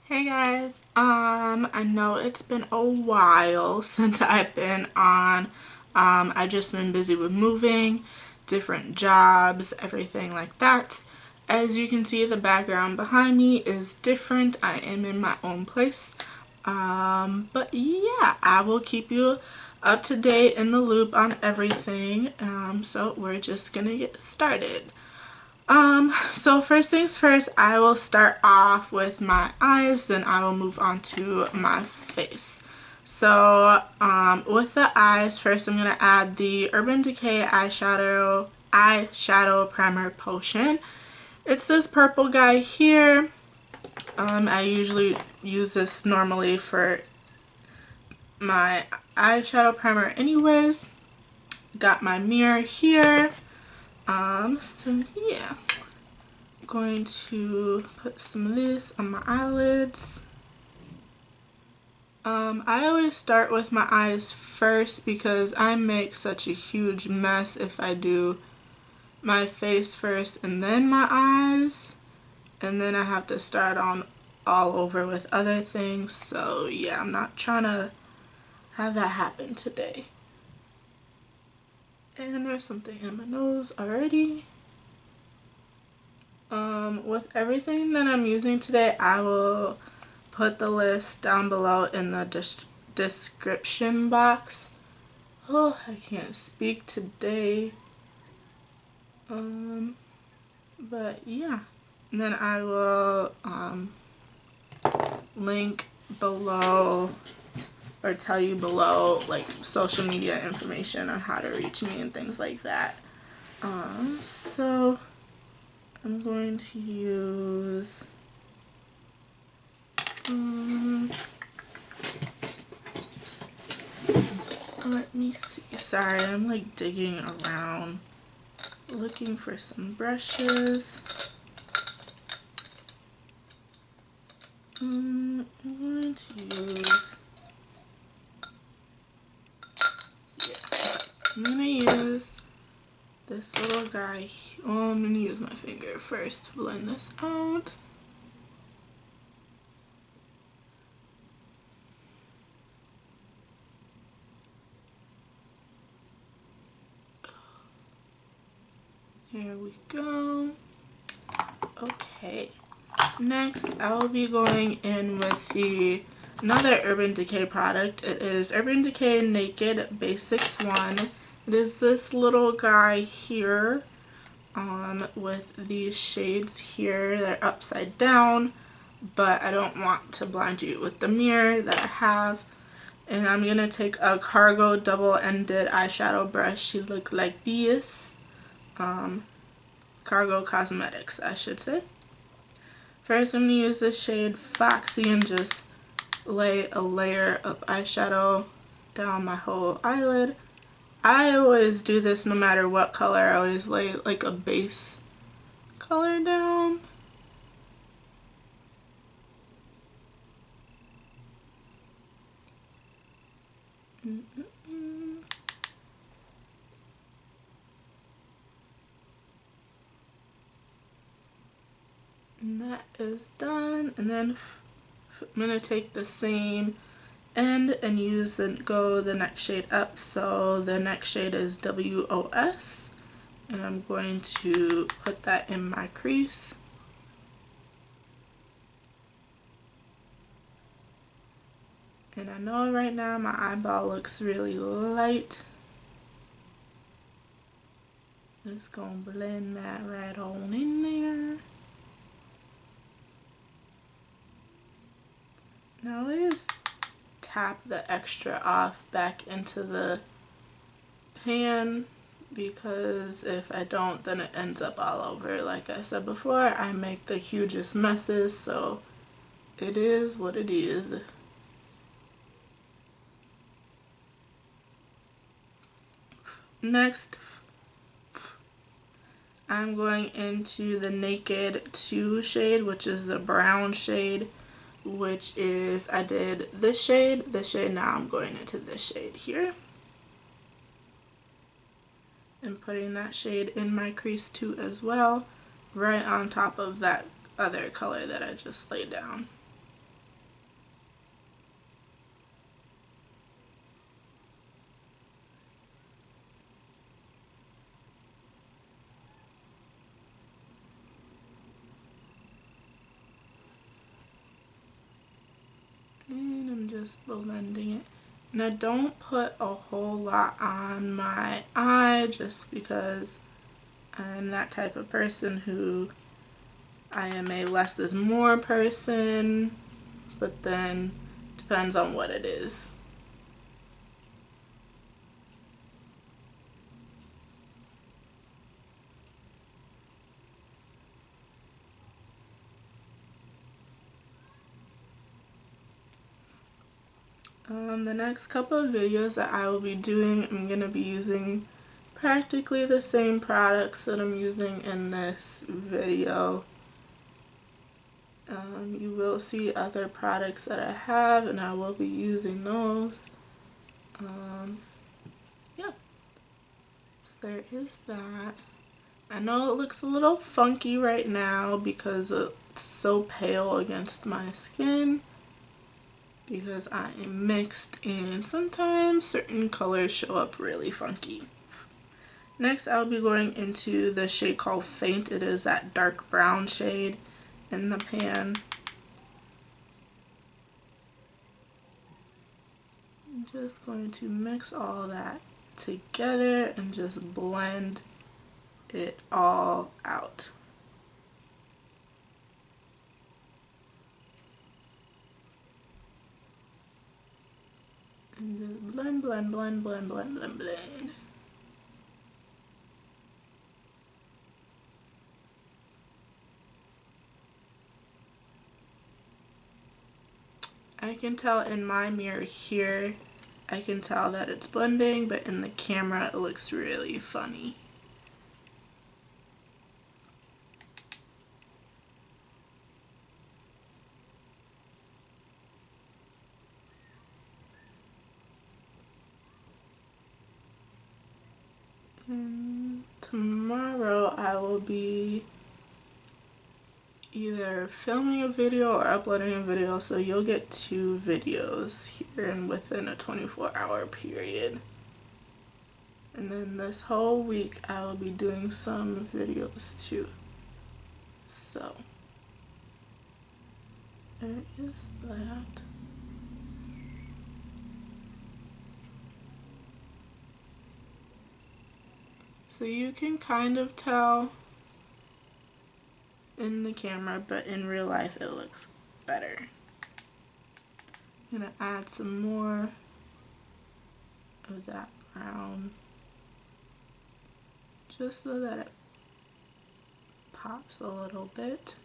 Hey guys, I know it's been a while since I've been on. I've just been busy with moving, different jobs, everything like that. As you can see, the background behind me is different. I am in my own place. But yeah, I will keep you up to date in the loop on everything. So we're just gonna get started. So first things first, I will start off with my eyes, then I will move on to my face. So, with the eyes, first I'm going to add the Urban Decay eyeshadow primer potion. It's this purple guy here. I usually use this normally for my eyeshadow primer anyways. Got my mirror here. So yeah. Going to put some of this on my eyelids. I always start with my eyes first because I make such a huge mess if I do my face first and then my eyes, and then I have to start on all over with other things. So yeah, I'm not trying to have that happen today. And there's something in my nose already. With everything that I'm using today, I will put the list down below in the description box. Oh, I can't speak today. But yeah. And then I will link below or tell you below like social media information on how to reach me and things like that. So I'm going to use let me see. Sorry, I'm like digging around looking for some brushes. I'm going to use, I'm going to use this little guy. Oh, I'm going to use my finger first to blend this out. There we go. Okay. Next, I will be going in with another Urban Decay product. It is Urban Decay Naked Basics 1. It is this little guy here with these shades here. They're upside down, but I don't want to blind you with the mirror that I have. And I'm going to take a Cargo double-ended eyeshadow brush to look like this. Cargo Cosmetics, I should say. First, I'm going to use the shade Foxy and just lay a layer of eyeshadow down my whole eyelid. I always do this no matter what color. I always lay like a base color down. And that is done. And then I'm going to take the same end and use go the next shade up. So the next shade is WOS. And I'm going to put that in my crease. And I know right now my eyeball looks really light. Just gonna blend that right on in there. Now I just tap the extra off back into the pan, because if I don't, then it ends up all over. Like I said before, I make the hugest messes, so it is what it is. Next, I'm going into the Naked 2 shade, which is the brown shade, which is, I did this shade, now I'm going into this shade here. And putting that shade in my crease too as well, right on top of that other color that I just laid down. just blending it. And I don't put a whole lot on my eye just because I'm that type of person who I am a less is more person, but then depends on what it is. The next couple of videos that I will be doing, I'm going to be using practically the same products that I'm using in this video. You will see other products that I have, and I will be using those. Yeah, so there is that. I know it looks a little funky right now because it's so pale against my skin, because I am mixed and sometimes certain colors show up really funky. Next, I'll be going into the shade called Faint. It is that dark brown shade in the pan. I'm just going to mix all that together and just blend it all out. And just blend, blend, blend, blend, blend, blend, blend. I can tell in my mirror here, I can tell that it's blending, but in the camera it looks really funny. And tomorrow I will be either filming a video or uploading a video, so you'll get 2 videos here and within a 24-hour period. And then this whole week I will be doing some videos too. So there is that. So you can kind of tell in the camera, but in real life it looks better. I'm gonna add some more of that brown just so that it pops a little bit.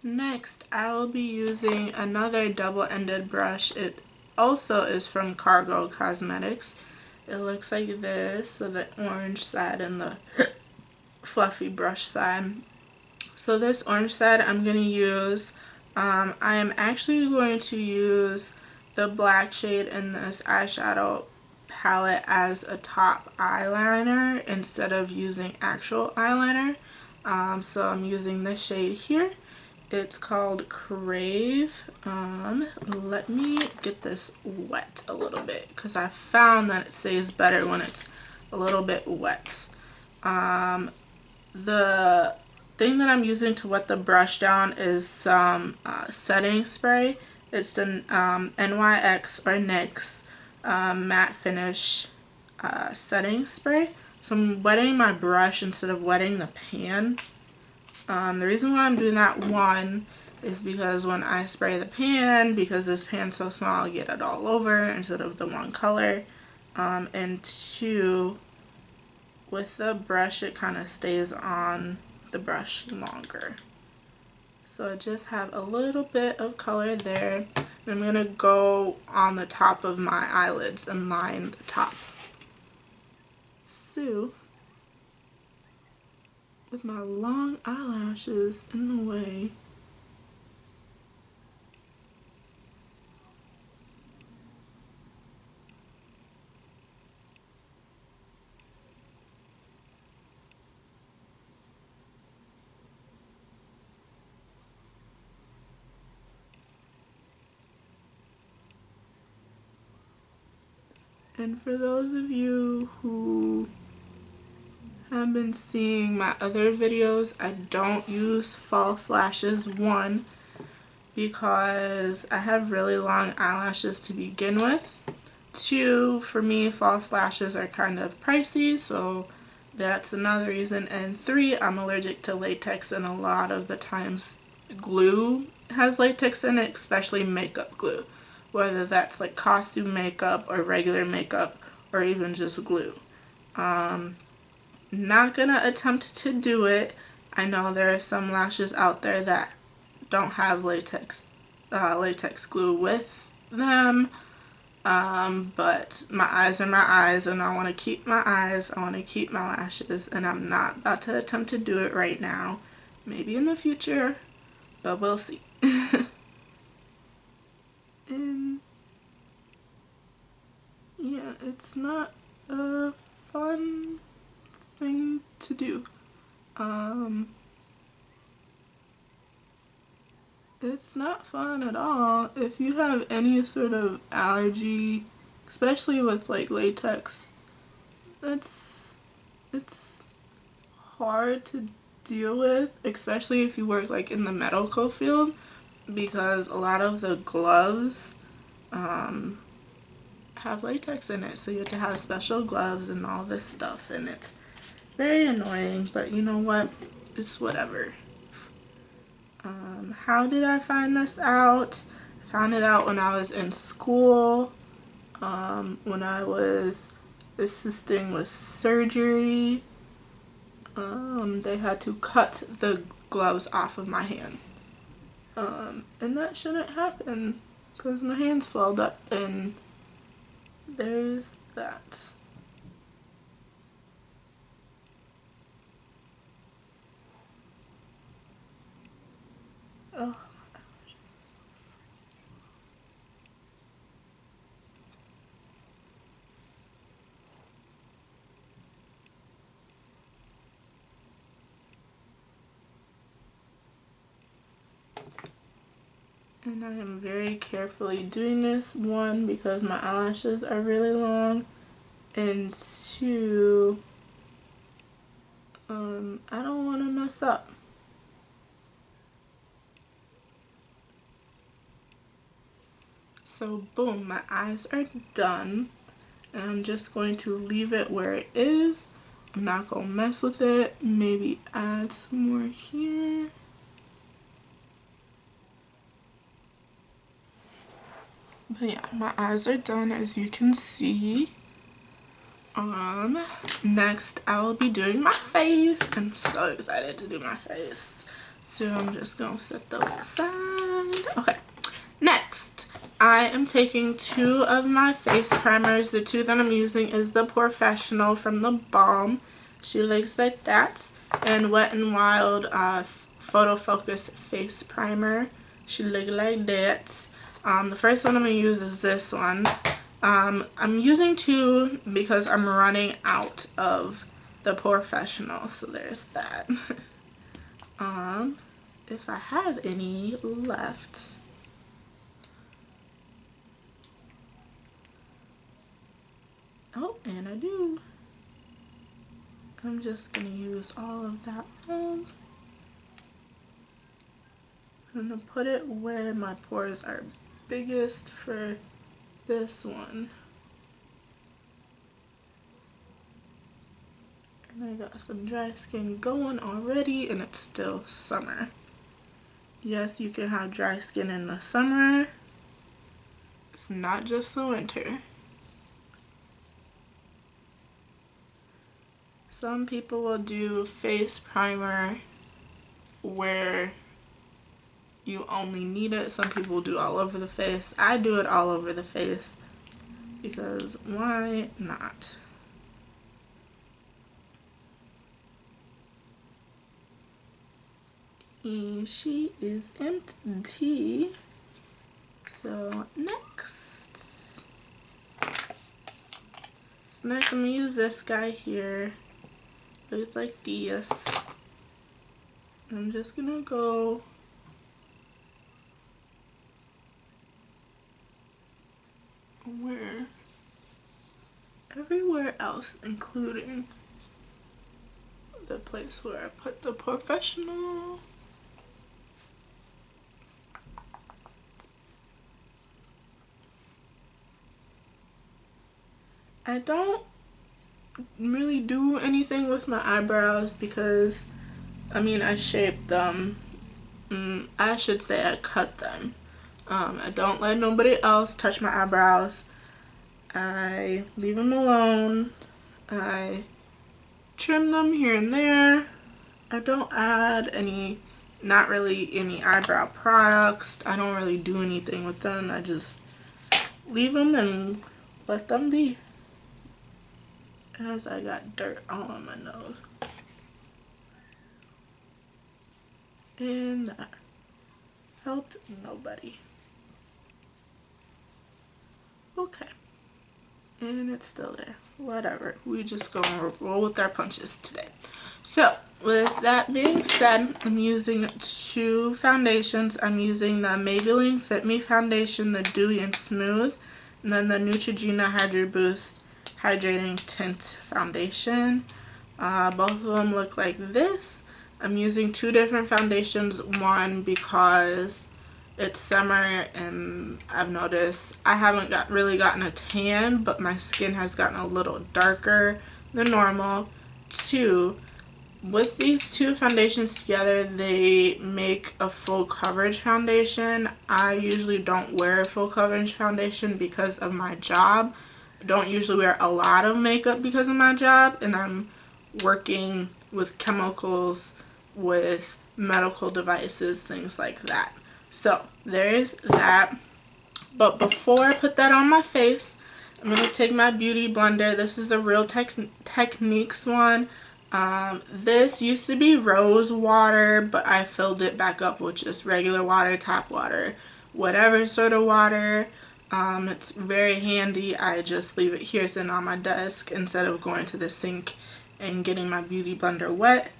Next, I will be using another double-ended brush. It also is from Cargo Cosmetics. It looks like this, so the orange side and the fluffy brush side. So this orange side I'm going to use, I am actually going to use the black shade in this eyeshadow palette as a top eyeliner instead of using actual eyeliner. So I'm using this shade here. It's called Crave. Let me get this wet a little bit because I found that it stays better when it's a little bit wet. The thing that I'm using to wet the brush down is some setting spray. It's the NYX or NYX matte finish setting spray. So I'm wetting my brush instead of wetting the pan. The reason why I'm doing that, one, is because when I spray the pan, because this pan's so small, I get it all over instead of the one color. And two, with the brush, it kind of stays on the brush longer. So I just have a little bit of color there. I'm going to go on the top of my eyelids and line the top. So, with my long eyelashes in the way, And for those of you who have been seeing my other videos, I don't use false lashes. One, because I have really long eyelashes to begin with. Two, for me, false lashes are kind of pricey, so that's another reason. And three, I'm allergic to latex, and a lot of the times glue has latex in it, especially makeup glue, whether that's like costume makeup or regular makeup or even just glue. Not gonna attempt to do it. I know there are some lashes out there that don't have latex glue with them, but my eyes are my eyes, and I want to keep my eyes, I want to keep my lashes, and I'm not about to attempt to do it right now. Maybe in the future, but we'll see. And yeah, it's not a fun thing to do. It's not fun at all. If you have any sort of allergy, especially with like latex, it's hard to deal with, especially if you work like in the medical field, because a lot of the gloves have latex in it, so you have to have special gloves and all this stuff, and it's very annoying, but you know what, it's whatever. How did I find this out? I found it out when I was in school, when I was assisting with surgery. They had to cut the gloves off of my hand. And that shouldn't happen because my hand swelled up, and there's that. Oh. And I am very carefully doing this, one, because my eyelashes are really long, and two, I don't want to mess up. So boom, my eyes are done, and I'm just going to leave it where it is. I'm not going to mess with it. Maybe add some more here. But yeah, my eyes are done, as you can see. Next I will be doing my face. I'm so excited to do my face. So I'm just gonna set those aside. Okay, next I am taking two of my face primers. The two that I'm using is the Porefessional from the Balm. She looks like that, and Wet n Wild Photo Focus Face Primer. She looks like that. The first one I'm going to use is this one. I'm using two because I'm running out of the Porefessional, so there's that. If I have any left. Oh, and I do. I'm just going to use all of that one. I'm going to put it where my pores are biggest for this one. And I got some dry skin going already, and it's still summer. Yes, you can have dry skin in the summer. It's not just the winter. Some people will do face primer where you only need it. Some people do all over the face. I do it all over the face because why not? And she is empty. So next I'm gonna use this guy here. Looks like this. I'm just gonna go where everywhere else, including the place where I put the porefessional. I don't really do anything with my eyebrows because, I mean, I shape them. I should say I cut them. I don't let nobody else touch my eyebrows. I leave them alone. I trim them here and there. I don't add not really any eyebrow products. I don't really do anything with them. I just leave them and let them be. As I got dirt all on my nose. And that helped nobody. Okay. And it's still there. Whatever. We just gonna roll with our punches today. So, with that being said, I'm using two foundations. I'm using the Maybeline Fit Me foundation, the Dewy and Smooth, and then the Neutrogena Hydro Boost Hydrating Tint foundation. Both of them look like this. I'm using two different foundations. One because it's summer and I've noticed I haven't really gotten a tan, but my skin has gotten a little darker than normal. Two, with these two foundations together, they make a full coverage foundation. I usually don't wear a full coverage foundation because of my job. I don't usually wear a lot of makeup because of my job, and I'm working with chemicals, with medical devices, things like that. So there's that. But before I put that on my face, I'm going to take my beauty blender. This is a Real Techniques one. This used to be rose water, but I filled it back up with just regular water, tap water, whatever sort of water. It's very handy. I just leave it here sitting on my desk instead of going to the sink and getting my beauty blender wet.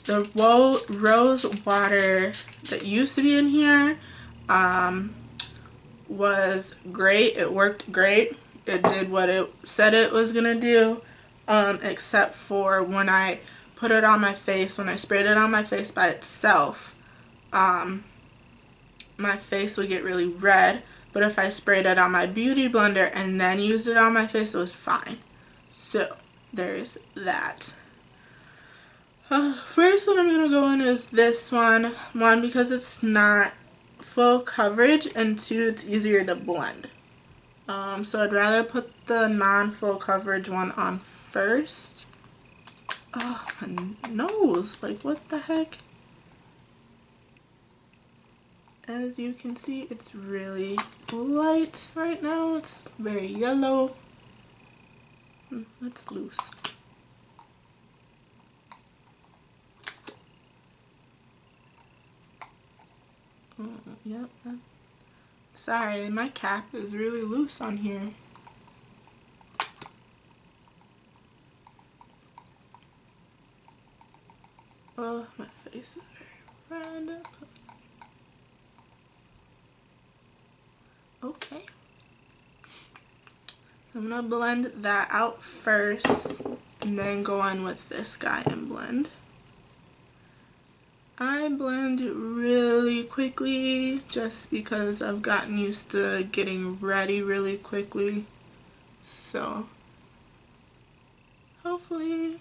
The rose water that used to be in here was great. It worked great. It did what it said it was gonna do, except for when I put it on my face, when I sprayed it on my face by itself, my face would get really red. But if I sprayed it on my beauty blender and then used it on my face, it was fine. So there's that. First one I'm going to go in is this one. One, because it's not full coverage, and two, it's easier to blend. So I'd rather put the non-full coverage one on first. Oh, my nose. Like, what the heck? As you can see, it's really light right now. It's very yellow. That's loose. Yep. Sorry, my cap is really loose on here. Oh, my face is very red. Okay. I'm gonna blend that out first and then go on with this guy and blend. I blend really quickly just because I've gotten used to getting ready really quickly. So hopefully,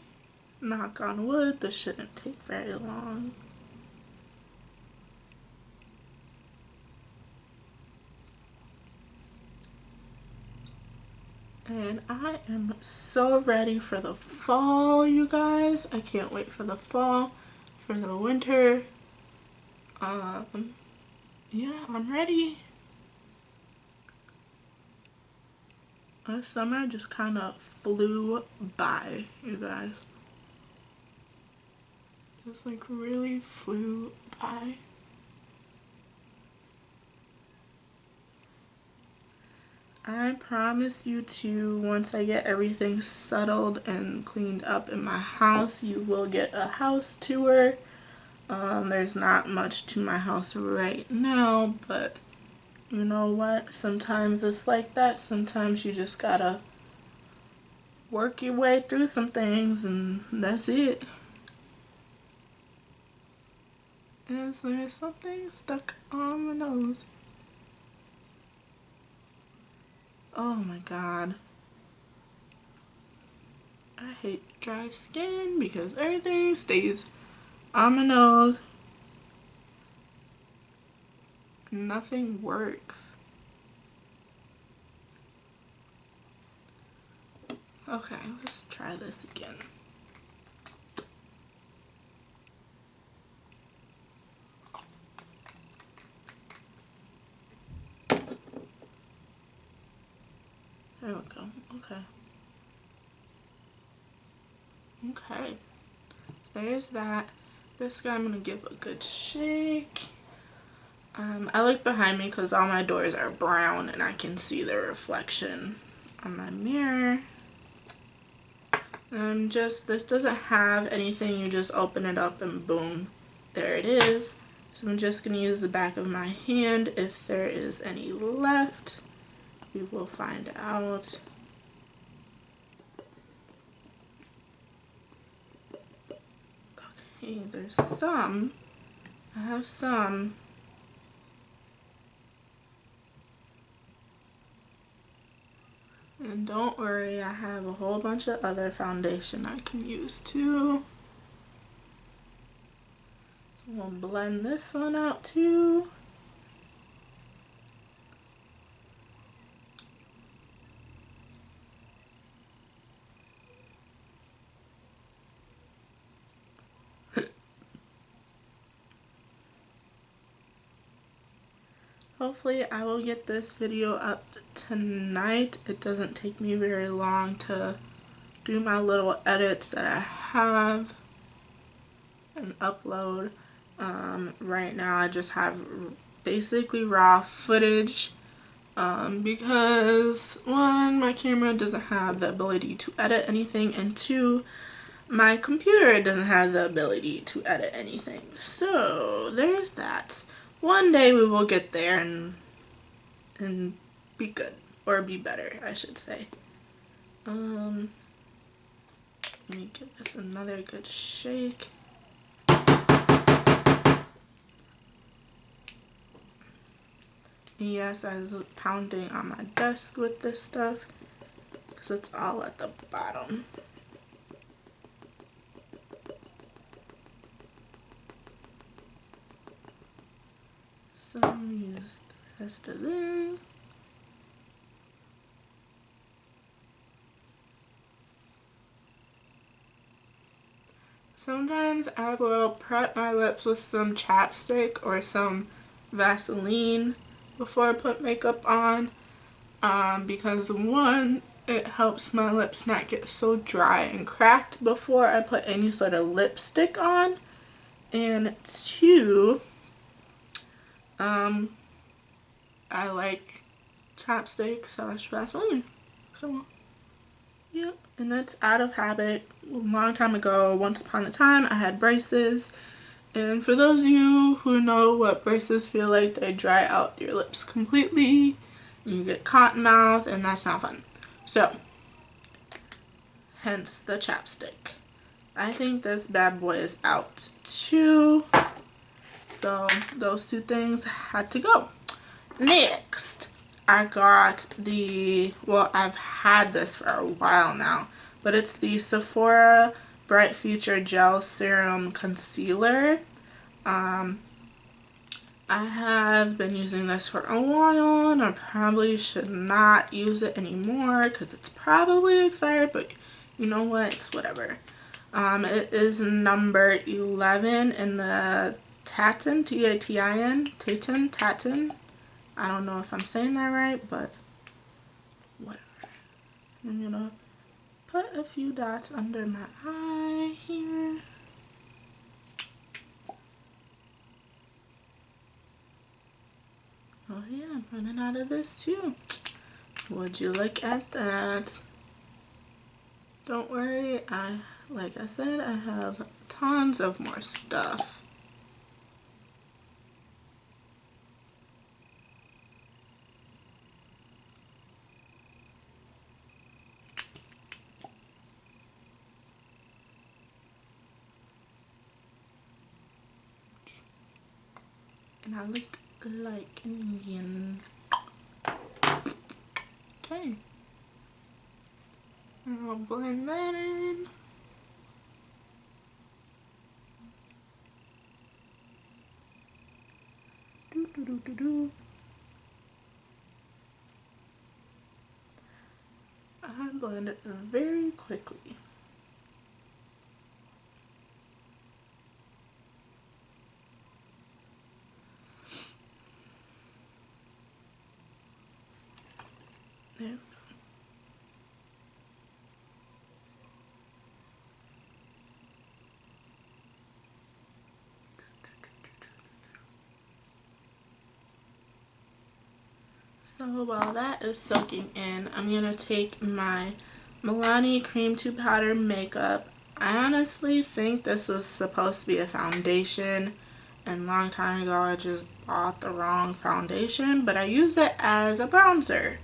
knock on wood, this shouldn't take very long. And I am so ready for the fall, you guys. I can't wait for the fall, for the winter. Yeah, I'm ready. This summer just kind of flew by, you guys. Just like really flew by. I promise you to, once I get everything settled and cleaned up in my house, you will get a house tour. There's not much to my house right now, but you know what? Sometimes it's like that. Sometimes you just gotta work your way through some things, and that's it. Is there something stuck on my nose? Oh my god. I hate dry skin because everything stays on my nose. Nothing works. Okay, let's try this again. There we go. Okay. Okay. So there's that. This guy I'm going to give a good shake. I look behind me because all my doors are brown and I can see the reflection on my mirror. This doesn't have anything, you just open it up and boom, there it is. So I'm just going to use the back of my hand. If there is any left, we will find out. Okay, there's some. I have some. And don't worry, I have a whole bunch of other foundation I can use too. So we'll blend this one out too. Hopefully I will get this video up tonight. It doesn't take me very long to do my little edits that I have and upload. Right now I just have basically raw footage because one, my camera doesn't have the ability to edit anything, and two, my computer doesn't have the ability to edit anything. So there's that. One day we will get there and be good, or be better, I should say. Let me give this another good shake. Yes, I was pounding on my desk with this stuff because it's all at the bottom. So I'm going to use the rest of this. Sometimes I will prep my lips with some chapstick or some Vaseline before I put makeup on, because one, it helps my lips not get so dry and cracked before I put any sort of lipstick on, and two, I like chapstick / Vaseline. So yep, and that's out of habit. A long time ago, once upon a time, I had braces. And for those of you who know what braces feel like, they dry out your lips completely. You get cotton mouth, and that's not fun. So, hence the chapstick. I think this bad boy is out too. So, those two things had to go. Next, I got the, well, I've had this for a while now, but it's the Sephora Bright Future Gel Serum Concealer. I have been using this for a while, and I probably should not use it anymore because it's probably expired, but you know what, it's whatever. It is number 11 in the Tatin, T-A-T-I-N, Tatin. I don't know if I'm saying that right, but whatever. I'm gonna put a few dots under my eye here. Oh yeah, I'm running out of this too. Would you look at that? Don't worry, like I said, I have tons of more stuff. and I look like an Indian. Okay. I'll blend that in. Do, do, do, do, do. I blend it very quickly. There we go. So while that is soaking in, I'm going to take my Milani Cream 2 Powder Makeup. I honestly think this is supposed to be a foundation, and a long time ago I just bought the wrong foundation, but I used it as a bronzer.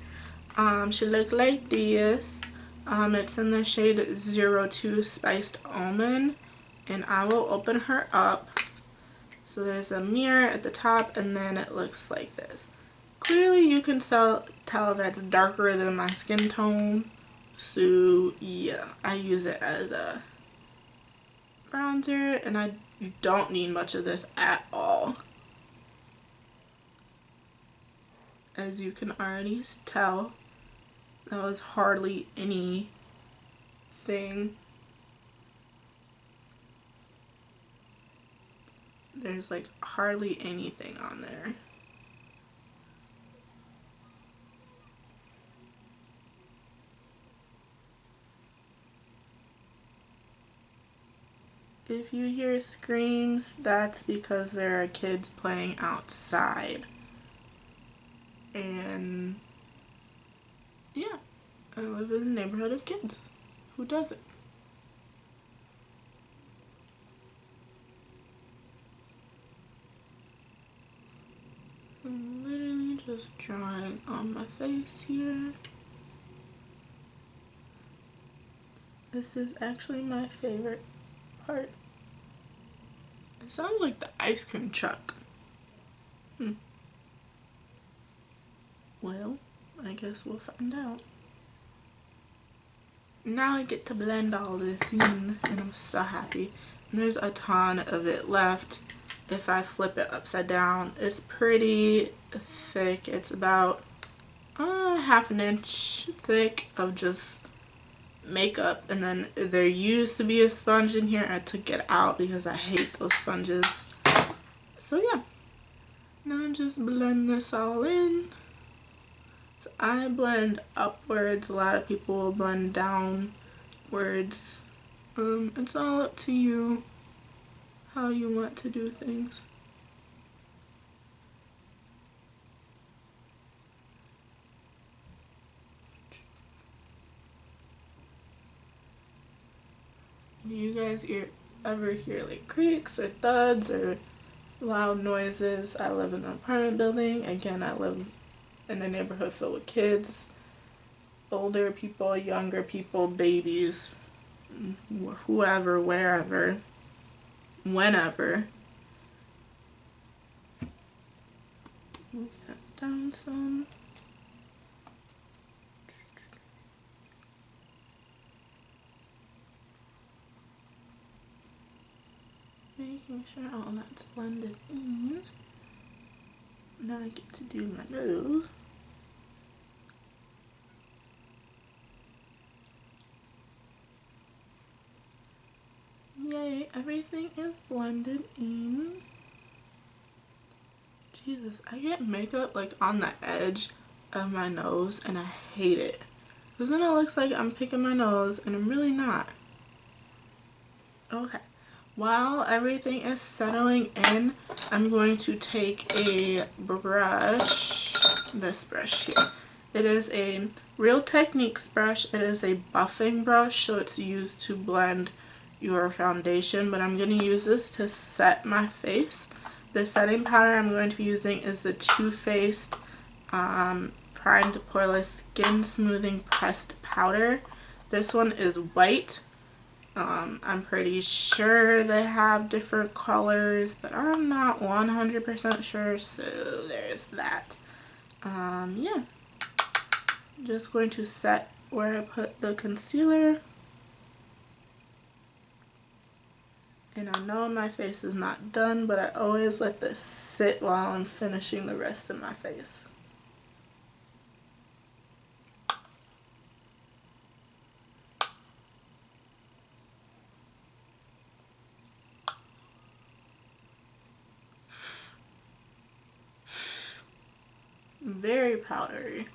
She looked like this. It's in the shade 02 Spiced Almond, and I will open her up. So there's a mirror at the top, and then it looks like this. Clearly you can tell that's darker than my skin tone, so yeah, I use it as a bronzer, and you don't need much of this at all. As you can already tell, that was hardly anything. There's like hardly anything on there. If you hear screams, that's because there are kids playing outside. And yeah, I live in a neighborhood of kids. Who doesn't? I'm literally just drawing on my face here. This is actually my favorite part. It sounds like the ice cream truck. Well, I guess we'll find out. Now I get to blend all this in, and I'm so happy. And there's a ton of it left. If I flip it upside down, it's pretty thick. It's about half an inch thick of just makeup, and then there used to be a sponge in here. I took it out because I hate those sponges. So yeah, now just blend this all in. So I blend upwards. A lot of people will blend downwards. It's all up to you how you want to do things. You guys ever hear like creaks or thuds or loud noises? I live in an apartment building. Again, I live in a neighborhood filled with kids, older people, younger people, babies, whoever, wherever, whenever. Move that down some. Making sure all that's blended in. Now I get to do my nose. Yay, everything is blended in. Jesus, I get makeup like on the edge of my nose and I hate it. Because then it looks like I'm picking my nose and I'm really not. Okay. While everything is settling in, I'm going to take a brush, this brush here. It is a Real Techniques brush. It is a buffing brush, so it's used to blend your foundation, but I'm going to use this to set my face. The setting powder I'm going to be using is the Too Faced Prime to Poreless Skin Smoothing Pressed Powder. This one is white. I'm pretty sure they have different colors, but I'm not 100% sure, so there's that. Yeah. Just going to set where I put the concealer. And I know my face is not done, but I always let this sit while I'm finishing the rest of my face. Very powdery.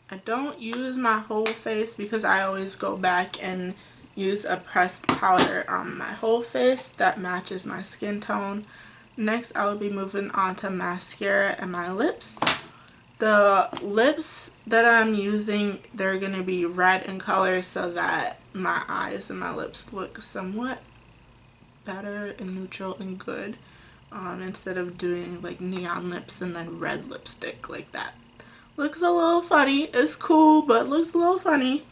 I don't use my whole face because I always go back and use a pressed powder on my whole face that matches my skin tone. Next, I will be moving on to mascara and my lips. The lips that I'm using, they're going to be red in color so that my eyes and my lips look somewhat better and neutral and good, instead of doing like neon lips and then red lipstick like that. Looks a little funny. It's cool, but looks a little funny.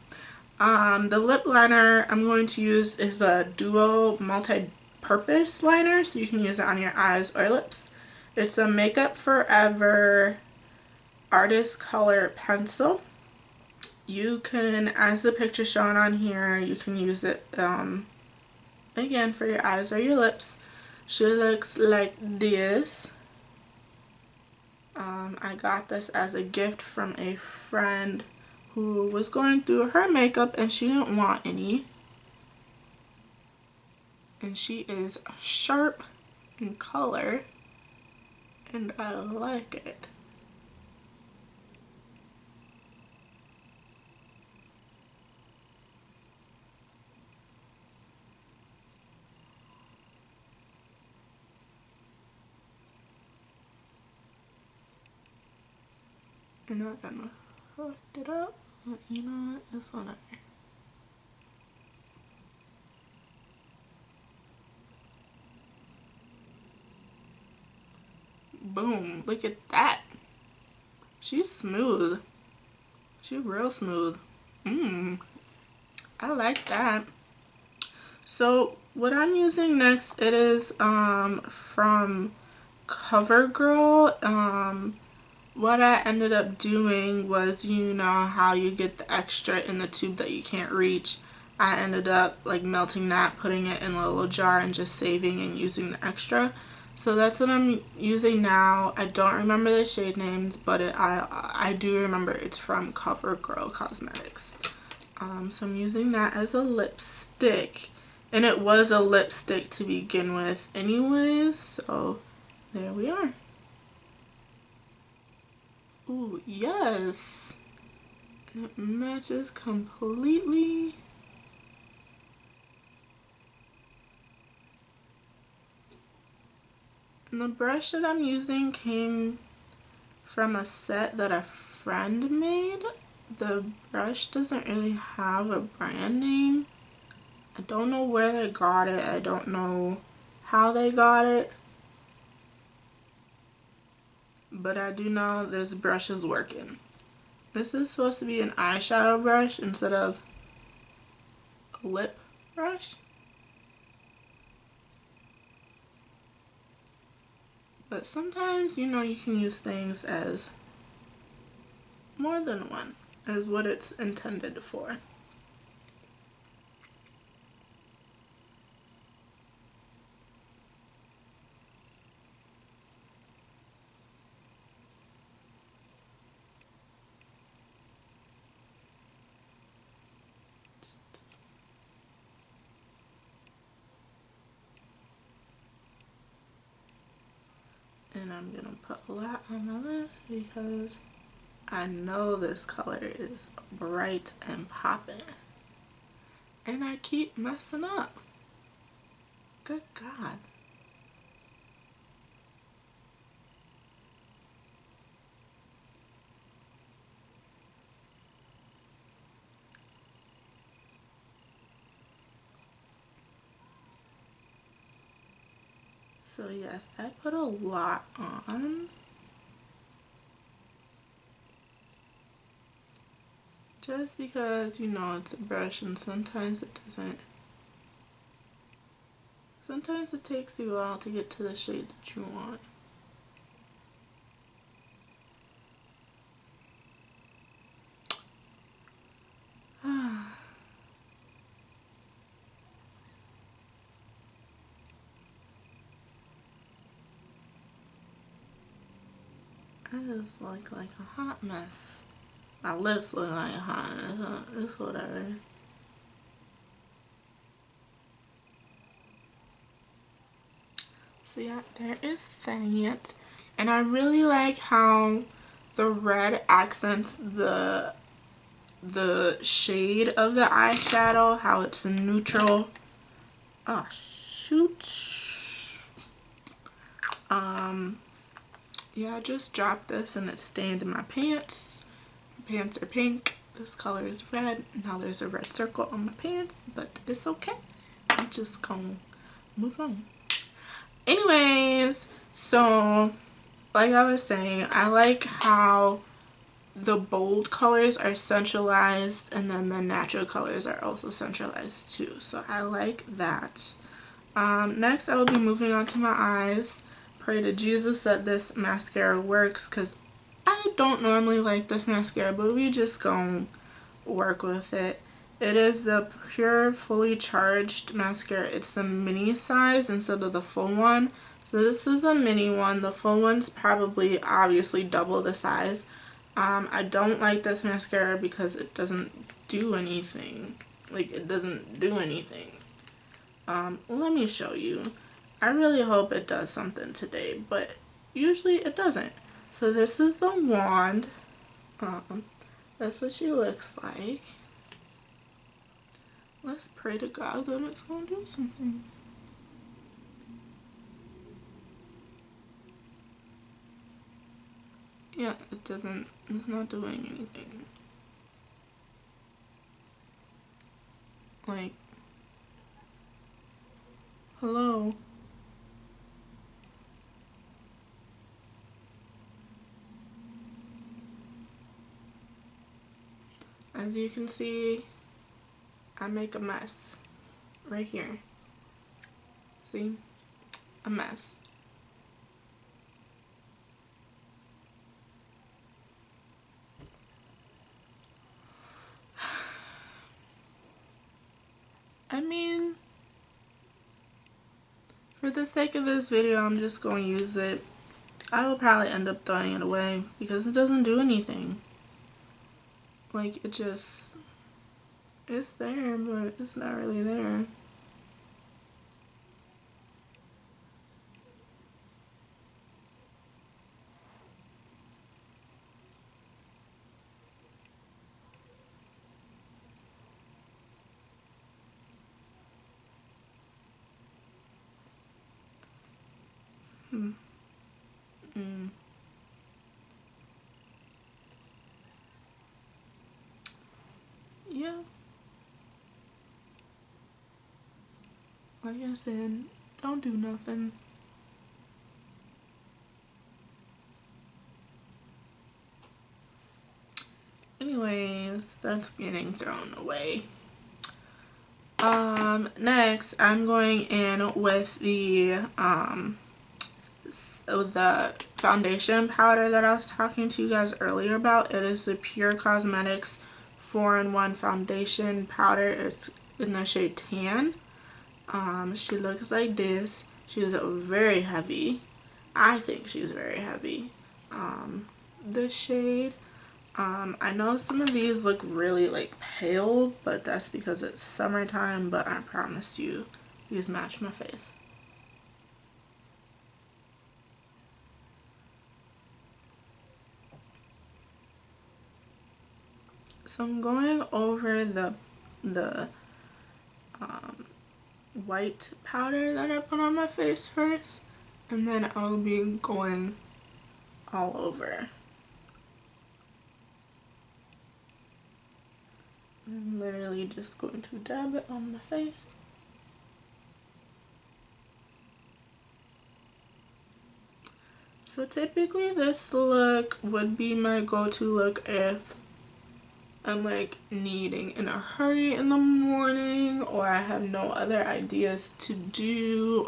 The lip liner I'm going to use is a duo multi-purpose liner, so you can use it on your eyes or lips. It's a Makeup Forever Artist Color Pencil. You can, as the picture shown on here, you can use it again for your eyes or your lips. She looks like this. I got this as a gift from a friend who was going through her makeup and she didn't want any. And she is sharp in color and I like it. I'm not gonna hook it up, but you know what, it's whatever. Boom, look at that. She's smooth. She's real smooth. I like that. So what I'm using next, it is from CoverGirl. What I ended up doing was, you know how you get the extra in the tube that you can't reach. I ended up like melting that, putting it in a little jar and just saving and using the extra. So that's what I'm using now. I don't remember the shade names, but I do remember it's from CoverGirl Cosmetics. So I'm using that as a lipstick. And it was a lipstick to begin with anyways, so there we are. Ooh, yes. And it matches completely. And the brush that I'm using came from a set that a friend made. The brush doesn't really have a brand name. I don't know where they got it. I don't know how they got it. But I do know this brush is working. This is supposed to be an eyeshadow brush instead of a lip brush. But sometimes, you know, you can use things as more than one, as what it's intended for. And I'm gonna put a lot on my list because I know this color is bright and popping. And I keep messing up. Good God. So yes, I put a lot on. Just because, you know, it's a brush and sometimes it doesn't. Sometimes it takes you a while to get to the shade that you want. I just look like a hot mess. My lips look like a hot mess. It's whatever. So yeah, there is that. And I really like how the red accents the shade of the eyeshadow, how it's neutral. Oh shoot. Yeah, I just dropped this and it stained in my pants. My pants are pink. This color is red. Now there's a red circle on my pants, but it's okay. I'm just gonna move on. Anyways, so like I was saying, I like how the bold colors are centralized and then the natural colors are also centralized too. So I like that. Next I will be moving on to my eyes. Pray to Jesus that this mascara works because I don't normally like this mascara, but we just gonna work with it. It is the Pure Fully Charged mascara. It's the mini size instead of the full one. So this is a mini one. The full one's probably obviously double the size. I don't like this mascara because it doesn't do anything. Like, it doesn't do anything. Let me show you. I really hope it does something today, but usually it doesn't. So this is the wand. That's what she looks like. Let's pray to God that it's going to do something. Yeah, it's not doing anything. Like, hello? As you can see, I make a mess right here. See? A mess. I mean, for the sake of this video, I'm just going to use it. I will probably end up throwing it away because it doesn't do anything. Like, it's there, but it's not really there. Yeah. Like I said, don't do nothing. Anyways, that's getting thrown away. Next I'm going in with the foundation powder that I was talking to you guys earlier about. It is the Pure Cosmetics 4-in-1 foundation powder. It's in the shade Tan. She looks like this. She's very heavy. I think she's very heavy. The shade, I know some of these look really like pale, but that's because it's summertime, but I promise you these match my face. So I'm going over the white powder that I put on my face first, and then I'll be going all over. I'm literally just going to dab it on my face. So typically this look would be my go-to look if I'm like needing in a hurry in the morning, or I have no other ideas to do,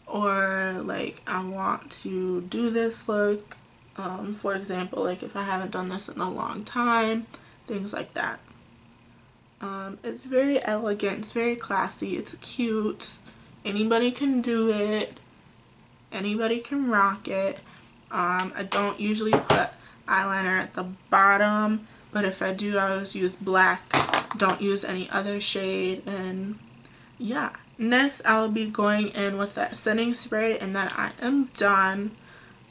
or like I want to do this look, for example, like if I haven't done this in a long time, things like that. It's very elegant, it's very classy, it's cute, anybody can do it, anybody can rock it. I don't usually put eyeliner at the bottom, but if I do, I always use black, don't use any other shade. And yeah, next I'll be going in with that setting spray, and then I am done.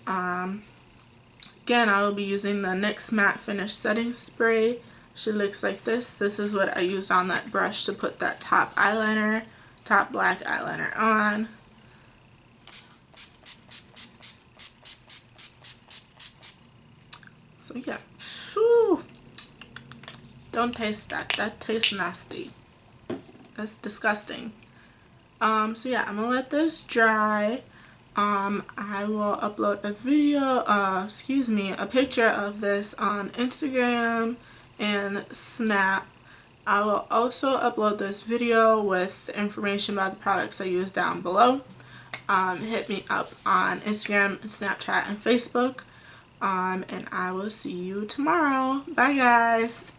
Again, I will be using the NYX Matte Finish Setting Spray. She looks like this. This is what I used on that brush to put that top eyeliner, top black eyeliner on. So yeah, whew. Don't taste that. That tastes nasty. That's disgusting. So yeah, I'm gonna let this dry. I will upload a video, a picture of this on Instagram and Snap. I will also upload this video with information about the products I use down below. Hit me up on Instagram, Snapchat, and Facebook. And I will see you tomorrow. Bye guys.